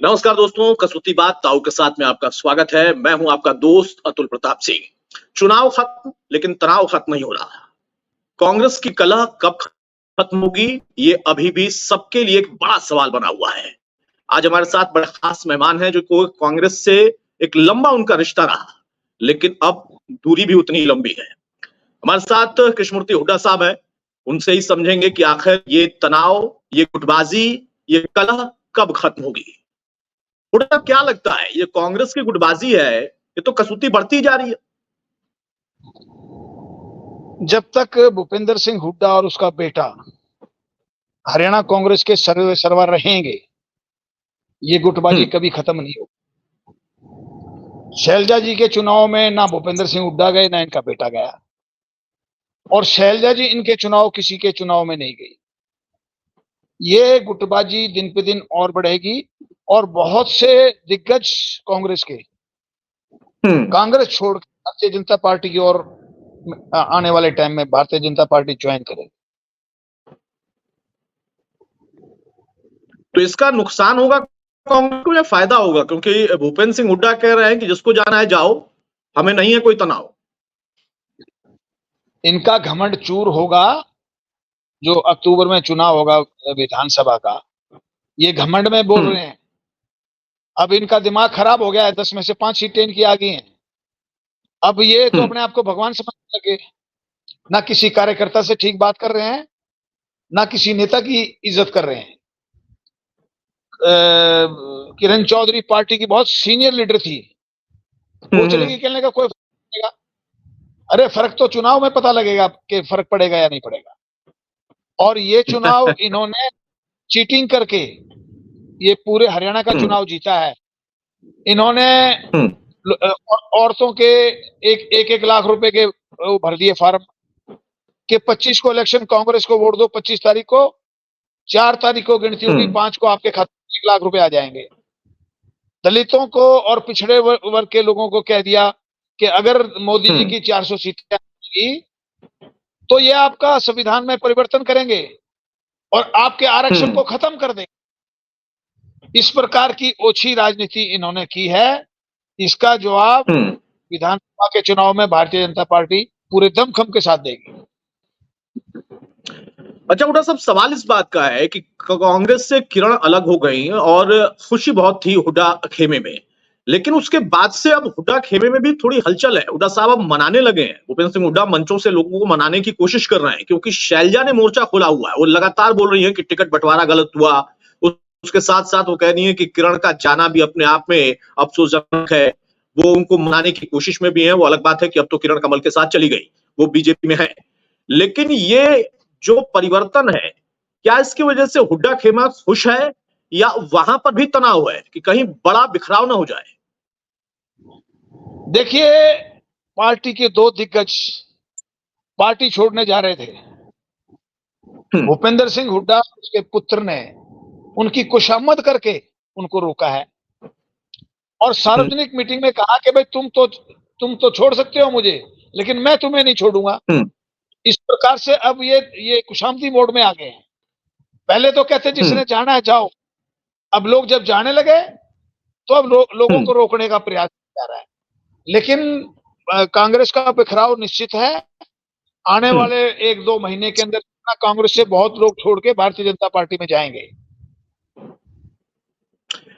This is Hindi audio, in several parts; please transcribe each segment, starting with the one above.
नमस्कार दोस्तों, कसूती बात ताऊ के साथ में आपका स्वागत है। मैं हूं आपका दोस्त अतुल प्रताप सिंह। चुनाव खत्म, लेकिन तनाव खत्म नहीं हो रहा। कांग्रेस की कलह कब खत्म होगी, ये अभी भी सबके लिए एक बड़ा सवाल बना हुआ है। आज हमारे साथ बड़े खास मेहमान हैं जो को कांग्रेस से एक लंबा उनका रिश्ता रहा, लेकिन अब दूरी भी उतनी ही लंबी है। हमारे साथ कृष्णमूर्ति हुड्डा साहब है। उनसे ही समझेंगे कि आखिर ये तनाव, ये गुटबाजी, ये कलह कब खत्म होगी। थोड़ा क्या लगता है, ये कांग्रेस की गुटबाजी है, ये तो कसूती बढ़ती जा रही है। जब तक भूपेंद्र सिंह हुड्डा और उसका बेटा हरियाणा कांग्रेस के सर्वे सर्वर रहेंगे, ये गुटबाजी कभी खत्म नहीं होगी। शैलजा जी के चुनाव में ना भूपेंद्र सिंह हुड्डा गए ना इनका बेटा गया, और शैलजा जी इनके चुनाव किसी के चुनाव में नहीं गई। ये गुटबाजी दिन पे दिन और बढ़ेगी, और बहुत से दिग्गज कांग्रेस के कांग्रेस छोड़ भारतीय जनता पार्टी की ओर आने वाले टाइम में भारतीय जनता पार्टी ज्वाइन करेगी। तो इसका नुकसान होगा कांग्रेस को या फायदा होगा? क्योंकि भूपेंद्र सिंह हुड्डा कह रहे हैं कि जिसको जाना है जाओ, हमें नहीं है कोई तनाव। इनका घमंड चूर होगा। जो अक्टूबर में चुनाव होगा विधानसभा का, ये घमंड में बोल रहे हैं। अब इनका दिमाग खराब हो गया है, 10 में से 5 सीटें इनकी आ गई हैं। अब ये तो अपने आप को भगवान समझने लगे। ना किसी कार्यकर्ता से ठीक बात कर रहे हैं, ना किसी नेता की इज्जत कर रहे हैं। किरण चौधरी पार्टी की बहुत सीनियर लीडर थी, वो चलेगी, कहने का कोई फर्क पड़ेगा। अरे फर्क तो चुनाव में पता लगेगा कि फर्क पड़ेगा या नहीं पड़ेगा। और ये चुनाव इन्होंने चीटिंग करके ये पूरे हरियाणा का चुनाव जीता है। इन्होंने औरतों के एक लाख रुपए के भर दिए फार्म कि 25 को इलेक्शन कांग्रेस को वोट दो, 25 तारीख को, 4 तारीख को गिनती होगी, 5 को आपके खाते में 1 लाख रुपए आ जाएंगे। दलितों को और पिछड़े वर्ग के लोगों को कह दिया कि अगर मोदी जी की 400 सीटें आएंगी तो ये आपका संविधान में परिवर्तन करेंगे और आपके आरक्षण को खत्म कर देंगे। इस प्रकार की ओछी राजनीति इन्होंने की है। इसका जवाब विधानसभा के चुनाव में भारतीय जनता पार्टी पूरे दमखम के साथ देगी। अच्छा हुड्डा साहब, सवाल इस बात का है कि कांग्रेस से किरण अलग हो गई और खुशी बहुत थी हुड्डा खेमे में, लेकिन उसके बाद से अब हुड्डा खेमे में भी थोड़ी हलचल है। हुड्डा साहब अब मनाने लगे हैं। भूपेंद्र सिंह हुड्डा मंचों से लोगों को मनाने की कोशिश कर रहे हैं, क्योंकि शैलजा ने मोर्चा खोला हुआ है। वो लगातार बोल रही है कि टिकट बंटवारा गलत हुआ। उसके साथ साथ वो कह रही है कि किरण का जाना भी अपने आप में अफसोसजनक है। वो उनको मनाने की कोशिश में भी है। वो अलग बात है कि अब तो किरण कमल के साथ चली गई, वो बीजेपी में है। लेकिन ये जो परिवर्तन है, क्या इसकी वजह से हुड्डा खेमा खुश है या वहां पर भी तनाव है कि कहीं बड़ा बिखराव ना हो जाए? देखिए, पार्टी के 2 दिग्गज पार्टी छोड़ने जा रहे थे। भूपेंद्र सिंह हुड्डा उसके पुत्र ने उनकी खुशामद करके उनको रोका है और सार्वजनिक मीटिंग में कहा कि भाई तुम तो छोड़ सकते हो मुझे, लेकिन मैं तुम्हें नहीं छोड़ूंगा। इस प्रकार से अब ये खुशामदी मोड में आ गए हैं। पहले तो कहते जिसने जाना है जाओ। अब लोग जब जाने लगे तो अब लोगों को रोकने का प्रयास किया जा रहा है। लेकिन कांग्रेस का बिखराव निश्चित है। आने वाले 1-2 महीने के अंदर कांग्रेस से बहुत लोग छोड़ के भारतीय जनता पार्टी में जाएंगे।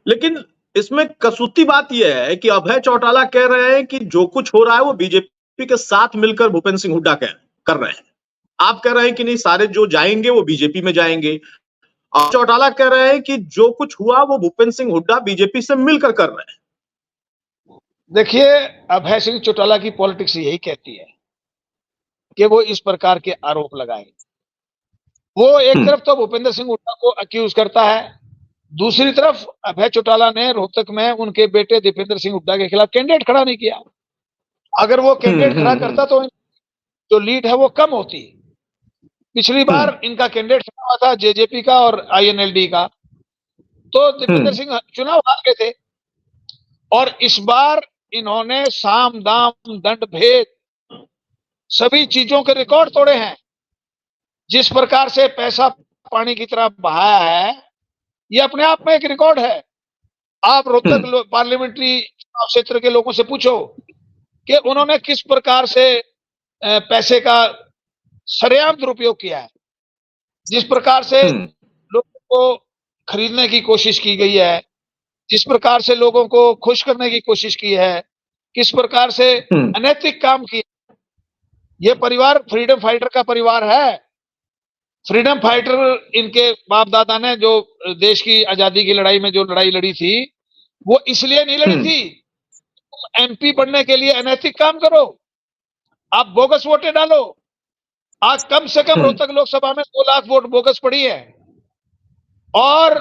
लेकिन इसमें कसूती बात यह है कि अभय चौटाला कह रहे हैं कि जो कुछ हो रहा है वो बीजेपी के साथ मिलकर भूपेंद्र सिंह हुड्डा कर रहे हैं। आप कह रहे हैं कि नहीं, सारे जो जाएंगे वो बीजेपी में जाएंगे। और चौटाला कह रहे हैं कि जो कुछ हुआ वो भूपेंद्र सिंह हुड्डा बीजेपी से मिलकर कर रहे हैं। देखिए, अभय सिंह चौटाला की पॉलिटिक्स यही कहती है कि वो इस प्रकार के आरोप लगाए। वो एक तरफ तो भूपेंद्र सिंह हुड्डा को अक्यूज करता है, दूसरी तरफ अभय चौटाला ने रोहतक में उनके बेटे दीपेंद्र सिंह हुड्डा के खिलाफ कैंडिडेट खड़ा नहीं किया। अगर वो कैंडिडेट खड़ा करता तो जो लीड है वो कम होती। पिछली बार इनका कैंडिडेट खड़ा हुआ था जेजेपी का और आईएनएलडी का, तो दीपेंद्र सिंह चुनाव हार गए थे। और इस बार इन्होंने साम दाम दंड भेद सभी चीजों के रिकॉर्ड तोड़े हैं। जिस प्रकार से पैसा पानी की तरह बहाया है, ये अपने आप में एक रिकॉर्ड है। आप रोहतक पार्लियामेंट्री क्षेत्र के लोगों से पूछो कि उन्होंने किस प्रकार से पैसे का सरेआम दुरुपयोग किया है। जिस प्रकार से लोगों को खरीदने की कोशिश की गई है, जिस प्रकार से लोगों को खुश करने की कोशिश की है, किस प्रकार से अनैतिक काम किए। ये परिवार फ्रीडम फाइटर का परिवार है। फ्रीडम फाइटर इनके बाप दादा ने जो देश की आजादी की लड़ाई में जो लड़ाई लड़ी थी, वो इसलिए नहीं लड़ी थी तुम एमपी बनने के लिए अनैतिक काम करो, आप बोगस वोटें डालो। आज कम से कम रोहतक लोकसभा में 2 लाख वोट बोगस पड़ी है और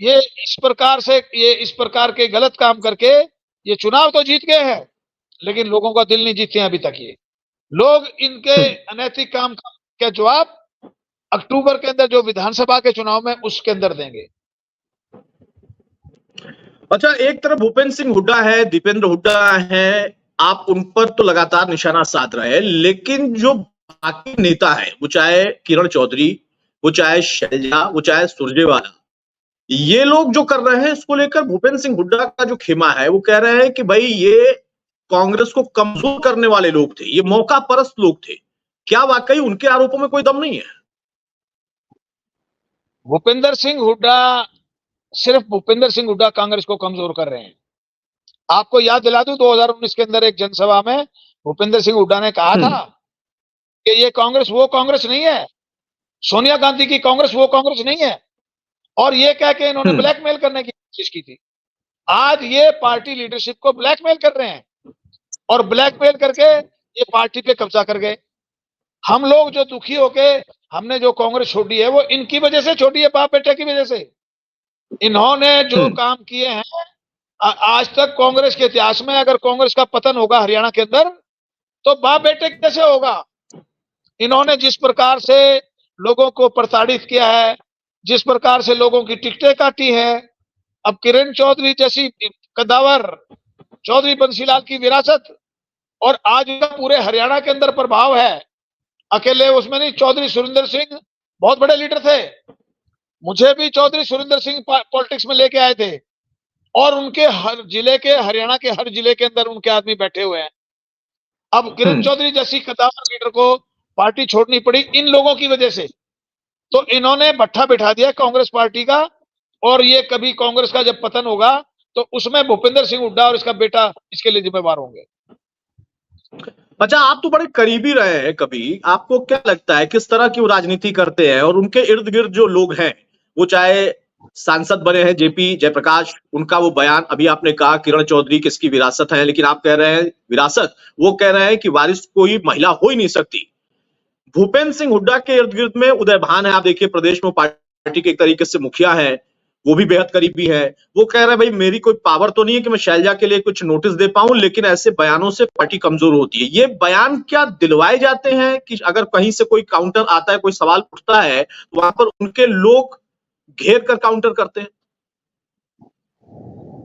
ये इस प्रकार के गलत काम करके ये चुनाव तो जीत गए हैं, लेकिन लोगों का दिल नहीं जीते हैं अभी तक। ये लोग इनके अनैतिक काम का जवाब अक्टूबर के अंदर जो विधानसभा के चुनाव में उसके अंदर देंगे। अच्छा, एक तरफ भूपेंद्र सिंह हुड्डा है, दीपेंद्र हुड्डा है, आप उन पर तो लगातार निशाना साध रहे हैं, लेकिन जो बाकी नेता है, वो चाहे किरण चौधरी, वो चाहे शैलजा, वो चाहे सुरजेवाला, ये लोग जो कर रहे हैं इसको लेकर भूपेंद्र सिंह हुड्डा का जो खेमा है वो कह रहे हैं कि भाई ये कांग्रेस को कमजोर करने वाले लोग थे, ये मौका परस्त लोग थे। क्या वाकई उनके आरोपों में कोई दम नहीं है? भूपेंद्र सिंह हुड्डा, सिर्फ भूपेंद्र सिंह हुड्डा कांग्रेस को कमजोर कर रहे हैं। आपको याद दिला दूं, 2019 के अंदर एक जनसभा में भूपेंद्र सिंह हुड्डा ने कहा था कि ये कांग्रेस वो कांग्रेस नहीं है, सोनिया गांधी की कांग्रेस वो कांग्रेस नहीं है, और ये कह के इन्होंने ब्लैकमेल करने की कोशिश की थी। आज ये पार्टी लीडरशिप को ब्लैकमेल कर रहे हैं और ब्लैकमेल करके ये पार्टी पे कब्जा कर गए। हम लोग जो दुखी होके हमने जो कांग्रेस छोड़ी है वो इनकी वजह से छोड़ी है, बाप बेटे की वजह से। इन्होंने जो काम किए हैं, आज तक कांग्रेस के इतिहास में अगर कांग्रेस का पतन होगा हरियाणा के अंदर तो बाप बेटे कैसे होगा। इन्होंने जिस प्रकार से लोगों को प्रताड़ित किया है, जिस प्रकार से लोगों की टिकटें काटी है, अब किरण चौधरी जैसी कदावर, चौधरी बंसीलाल की विरासत, और आज का पूरे हरियाणा के अंदर प्रभाव है। अकेले उसमें नहीं, चौधरी सुरेंद्र सिंह बहुत बड़े लीडर थे, मुझे भी चौधरी सुरेंद्र सिंह पॉलिटिक्स में लेके आए थे, और उनके हर जिले के, हरियाणा के हर जिले के अंदर उनके आदमी बैठे हुए हैं। अब किरण चौधरी जैसी कदावर लीडर को पार्टी छोड़नी पड़ी इन लोगों की वजह से, तो इन्होंने भट्ठा बिठा दिया कांग्रेस पार्टी का, और ये कभी कांग्रेस का जब पतन होगा तो उसमें भूपेंद्र सिंह हुड्डा और इसका बेटा इसके लिए जिम्मेवार होंगे। अच्छा, आप तो बड़े करीबी रहे हैं, कभी आपको क्या लगता है किस तरह की वो राजनीति करते हैं और उनके इर्द गिर्द जो लोग हैं, वो चाहे सांसद बने हैं जेपी जयप्रकाश, उनका वो बयान, अभी आपने कहा किरण चौधरी किसकी विरासत है, लेकिन आप कह रहे हैं विरासत, वो कह रहे हैं कि वारिस कोई महिला हो ही नहीं सकती। भूपेंद्र सिंह हुड्डा के इर्द गिर्द में उदय भान है, आप देखिए प्रदेश में पार्टी के एक तरीके से मुखिया है, वो भी बेहद करीबी है, वो कह रहे हैं भाई मेरी कोई पावर तो नहीं है कि मैं शैलजा के लिए कुछ नोटिस दे पाऊं, लेकिन ऐसे बयानों से पार्टी कमजोर होती है। ये बयान क्या दिलवाए जाते हैं कि अगर कहीं से कोई काउंटर आता है, कोई सवाल उठता है, तो वहां पर उनके लोग घेर कर काउंटर करते हैं?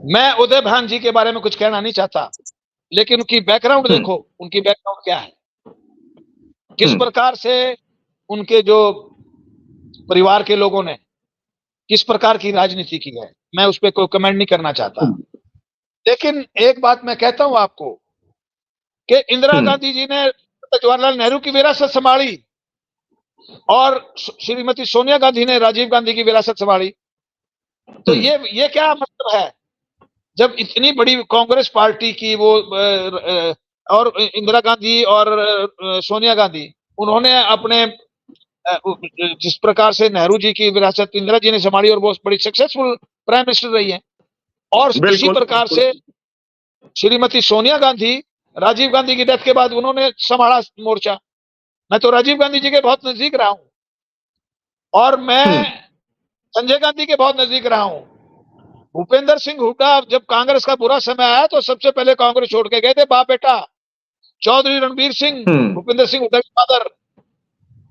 मैं उदय भान जी के बारे में कुछ कहना नहीं चाहता, लेकिन उनकी बैकग्राउंड देखो, उनकी बैकग्राउंड क्या है, किस प्रकार से उनके जो परिवार के लोगों ने किस प्रकार की राजनीति की है, मैं उस पर कोई कमेंट नहीं करना चाहता। लेकिन एक बात मैं कहता हूं आपको कि इंदिरा गांधी जी ने जवाहरलाल नेहरू की विरासत संभाली और श्रीमती सोनिया गांधी ने राजीव गांधी की विरासत संभाली। तो ये क्या मतलब है, जब इतनी बड़ी कांग्रेस पार्टी की वो और इंदिरा गांधी और सोनिया गांधी, उन्होंने अपने जिस प्रकार से नेहरू जी की विरासत इंदिरा जी ने संभाली और वो बड़ी सक्सेसफुल प्राइम मिनिस्टर रही है, और इसी प्रकार से श्रीमती सोनिया गांधी राजीव गांधी की डेथ के बाद उन्होंने संभाला मोर्चा। मैं तो राजीव गांधी जी के बहुत नजदीक रहा हूं और मैं संजय गांधी के बहुत नजदीक रहा हूं। भूपेंद्र सिंह हुड्डा जब कांग्रेस का बुरा समय आया तो सबसे पहले कांग्रेस छोड़ के गए थे बाप बेटा, चौधरी रणबीर सिंह, भूपेंद्र सिंह हुड्डा के फादर,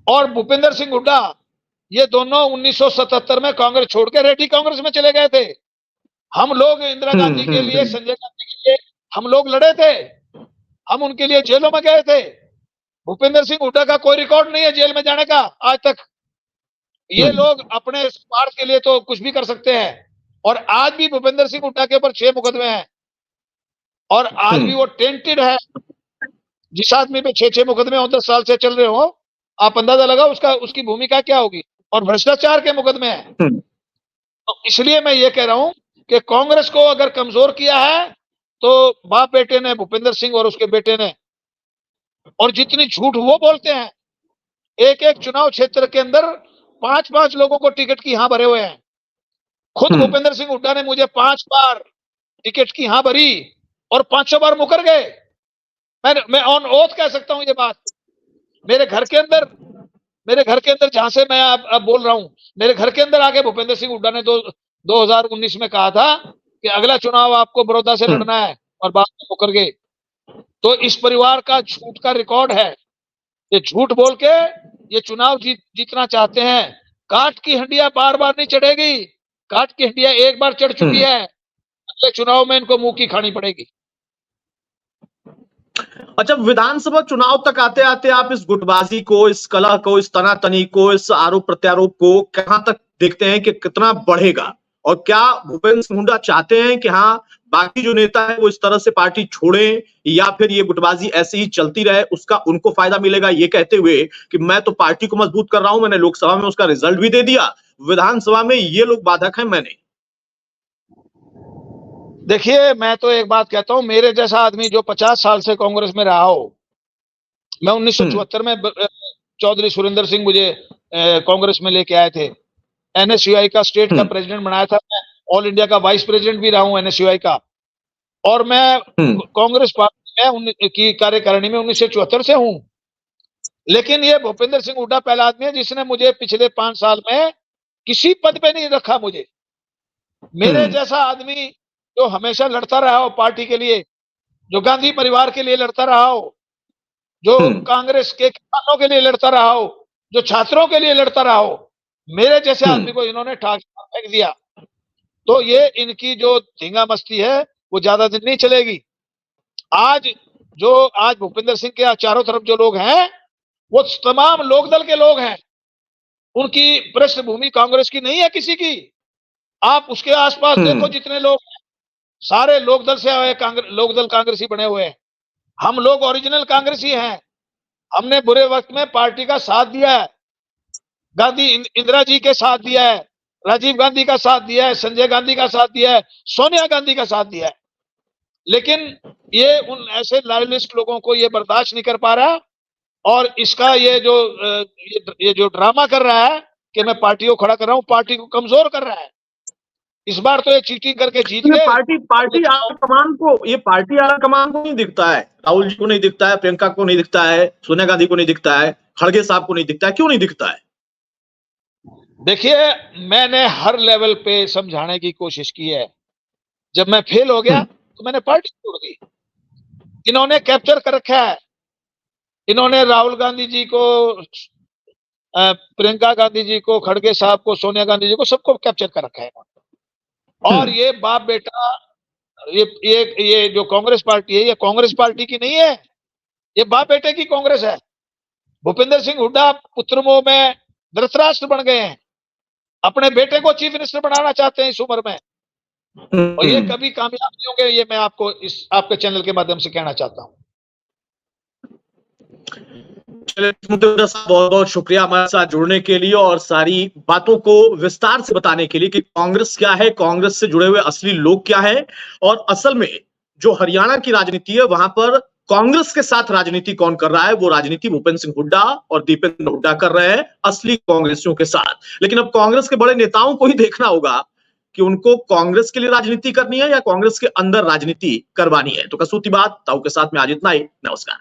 और भूपेंद्र सिंह हुड्डा, ये दोनों 1977 में कांग्रेस छोड़ के रेड्डी कांग्रेस में चले गए थे। हम लोग इंदिरा गांधी के लिए, संजय गांधी के लिए हम लोग लड़े थे, हम उनके लिए जेलों में गए थे। भूपेंद्र सिंह हुड्डा का कोई रिकॉर्ड नहीं है जेल में जाने का आज तक। ये लोग अपने स्वार्थ के लिए तो कुछ भी कर सकते हैं, और आज भी भूपेंद्र सिंह हुड्डा के ऊपर 6 मुकदमे हैं और आज भी वो टेंटेड है। जिस आदमी पे 6 मुकदमे हो 10 साल से चल रहे हो, आप अंदाजा लगाओ उसकी भूमिका क्या होगी। और भ्रष्टाचार के मुकदमे हैं। तो इसलिए मैं ये कह रहा हूं कि कांग्रेस को अगर कमजोर किया है तो बाप बेटे ने, भूपेंद्र सिंह और उसके बेटे ने। और जितनी झूठ वो बोलते हैं, एक एक चुनाव क्षेत्र के अंदर 5-5 लोगों को टिकट की हां भरे हुए हैं। खुद भूपेंद्र सिंह हुड्डा ने मुझे 5 बार टिकट की हां भरी और 500 बार मुकर गए। मैं ऑन ओथ कह सकता हूं ये बात। मेरे घर के अंदर जहां से मैं अब बोल रहा हूं, मेरे घर के अंदर आके भूपेंद्र सिंह हुड्डा ने 2019 में कहा था कि अगला चुनाव आपको बड़ौदा से लड़ना है, और बाद में मुकर गए। तो इस परिवार का झूठ का रिकॉर्ड है। ये झूठ बोल के ये चुनाव जीतना चाहते हैं। काट की हंडिया बार बार नहीं चढ़ेगी। काट की हंडिया एक बार चढ़ चुकी है, अगले चुनाव में इनको मुंह की खानी पड़ेगी। अच्छा, विधानसभा चुनाव तक आते आते आप इस गुटबाजी को, इस कलह को, इस तनातनी को, इस आरोप प्रत्यारोप को कहां तक देखते हैं कि कितना बढ़ेगा? और क्या भूपेंद्र सिंह हुड्डा चाहते हैं कि हाँ, बाकी जो नेता है वो इस तरह से पार्टी छोड़ें, या फिर ये गुटबाजी ऐसे ही चलती रहे, उसका उनको फायदा मिलेगा, ये कहते हुए कि मैं तो पार्टी को मजबूत कर रहा हूं, मैंने लोकसभा में उसका रिजल्ट भी दे दिया, विधानसभा में ये लोग बाधक हैं, मैंने। देखिए, मैं तो एक बात कहता हूं, मेरे जैसा आदमी जो 50 साल से कांग्रेस में रहा हो, मैं 1974 में चौधरी सुरेंद्र सिंह मुझे कांग्रेस में लेके आए थे। एनएसयूआई का स्टेट का प्रेसिडेंट बनाया था। मैं ऑल इंडिया का वाइस प्रेसिडेंट भी रहा हूं एनएसयूआई का। और मैं कांग्रेस पार्टी में की कार्यकारिणी में 1974 से हूं। लेकिन ये भूपेंद्र सिंह हुड्डा पहला आदमी है जिसने मुझे पिछले 5 साल में किसी पद पे नहीं रखा। मुझे, मेरे जैसा आदमी जो हमेशा लड़ता रहा हो पार्टी के लिए, जो गांधी परिवार के लिए लड़ता रहा हो, जो कांग्रेस के किसानों के लिए लड़ता रहा हो, जो छात्रों के लिए लड़ता रहा हो, मेरे जैसे आदमी को इन्होंने ठाक फेंक दिया। तो ये इनकी जो धींगा मस्ती है वो ज्यादा दिन नहीं चलेगी। आज भूपेंद्र सिंह के चारों तरफ जो लोग हैं वो तमाम लोकदल के लोग हैं। उनकी पृष्ठभूमि कांग्रेस की नहीं है किसी की। आप उसके आसपास देखो, जितने लोग हैं सारे लोकदल से आए, लोकदल कांग्रेसी बने हुए हैं। हम लोग ओरिजिनल कांग्रेसी हैं। हमने बुरे वक्त में पार्टी का साथ दिया है। गांधी इंदिरा जी के साथ दिया है, राजीव गांधी का साथ दिया है, संजय गांधी का साथ दिया है, सोनिया गांधी का साथ दिया है। लेकिन ये उन ऐसे लॉयलिस्ट लोगों को ये बर्दाश्त नहीं कर पा रहा, और इसका ये जो ड्रामा कर रहा है कि मैं पार्टी को खड़ा कर रहा हूं, पार्टी को कमजोर कर रहा है। इस बार तो ये चीटिंग करके जीत गए। पार्टी आला कमान को नहीं दिखता है, राहुल जी को नहीं दिखता है, प्रियंका को नहीं दिखता है, सोनिया गांधी को नहीं दिखता है, खड़गे साहब को नहीं दिखता है। क्यों नहीं दिखता है? देखिए, मैंने हर लेवल पे समझाने की कोशिश की है। जब मैं फेल हो गया तो मैंने पार्टी छोड़ दी। इन्होंने कैप्चर कर रखा है। इन्होंने राहुल गांधी जी को, प्रियंका गांधी जी को, खड़गे साहब को, सोनिया गांधी जी को, सबको कैप्चर कर रखा है। और ये बाप बेटा, ये जो कांग्रेस पार्टी है, ये कांग्रेस पार्टी की नहीं है, ये बाप बेटे की कांग्रेस है। भूपेंद्र सिंह हुड्डा पुत्रमोह में धृतराष्ट्र बन गए हैं। अपने बेटे को चीफ मिनिस्टर बनाना चाहते हैं इस उम्र में, और ये कभी कामयाब नहीं होंगे। ये मैं आपको आपके चैनल के माध्यम से कहना चाहता हूं। बहुत बहुत शुक्रिया हमारे साथ जुड़ने के लिए और सारी बातों को विस्तार से बताने के लिए कि कांग्रेस क्या है, कांग्रेस से जुड़े हुए असली लोग क्या है, और असल में जो हरियाणा की राजनीति है वहां पर कांग्रेस के साथ राजनीति कौन कर रहा है। वो राजनीति भूपेंद्र सिंह हुड्डा और दीपेंद्र हुड्डा कर रहे हैं असली कांग्रेसियों के साथ। लेकिन अब कांग्रेस के बड़े नेताओं को ही देखना होगा कि उनको कांग्रेस के लिए राजनीति करनी है या कांग्रेस के अंदर राजनीति करवानी है। तो कसूती बात ताऊ के साथ में आज इतना ही। नमस्कार।